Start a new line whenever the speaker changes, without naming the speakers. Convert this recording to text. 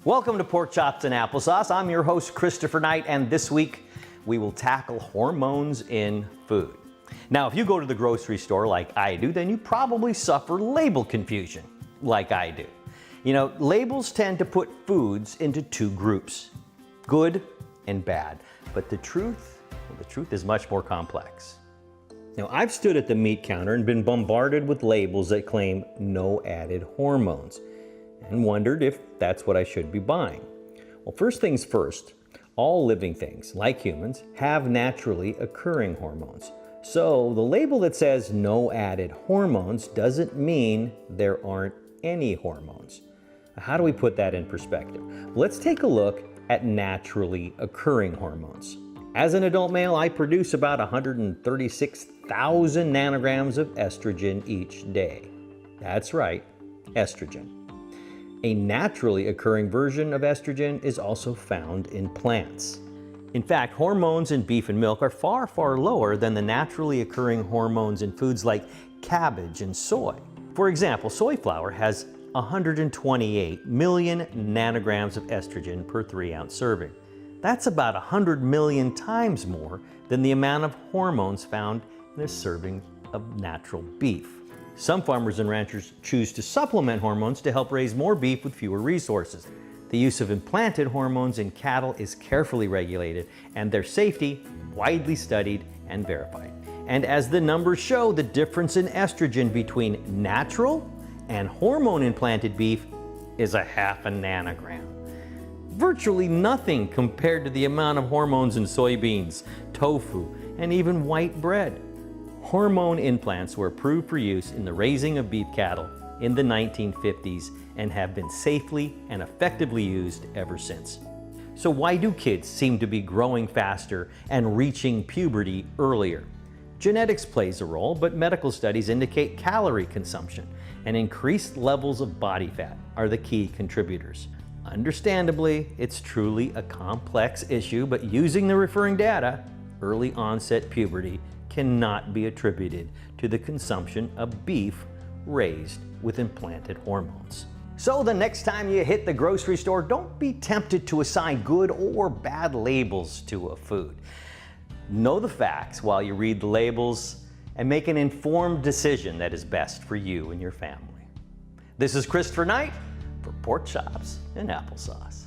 Welcome to Pork Chops and Applesauce. I'm your host, Christopher Knight, and this week we will tackle hormones in food. Now, if you go to the grocery store like I do, then you probably suffer label confusion like I do. You know, labels tend to put foods into two groups, good and bad. But the truth is much more complex. Now, I've stood at the meat counter and been bombarded with labels that claim no added hormones and wondered if that's what I should be buying. Well, first things first, all living things, like humans, have naturally occurring hormones. So the label that says no added hormones doesn't mean there aren't any hormones. How do we put that in perspective? Let's take a look at naturally occurring hormones. As an adult male, I produce about 136,000 nanograms of estrogen each day. That's right, estrogen. A naturally occurring version of estrogen is also found in plants. In fact, hormones in beef and milk are far, far lower than the naturally occurring hormones in foods like cabbage and soy. For example, soy flour has 128 million nanograms of estrogen per 3-ounce serving. That's about 100 million times more than the amount of hormones found in a serving of natural beef. Some farmers and ranchers choose to supplement hormones to help raise more beef with fewer resources. The use of implanted hormones in cattle is carefully regulated, and their safety widely studied and verified. And as the numbers show, the difference in estrogen between natural and hormone-implanted beef is a half a nanogram. Virtually nothing compared to the amount of hormones in soybeans, tofu, and even white bread. Hormone implants were approved for use in the raising of beef cattle in the 1950s and have been safely and effectively used ever since. So why do kids seem to be growing faster and reaching puberty earlier? Genetics plays a role, but medical studies indicate calorie consumption and increased levels of body fat are the key contributors. Understandably, it's truly a complex issue, but using the referring data, early onset puberty cannot be attributed to the consumption of beef raised with implanted hormones. So the next time you hit the grocery store, don't be tempted to assign good or bad labels to a food. Know the facts while you read the labels and make an informed decision that is best for you and your family. This is Christopher Knight for Pork Chops and Applesauce.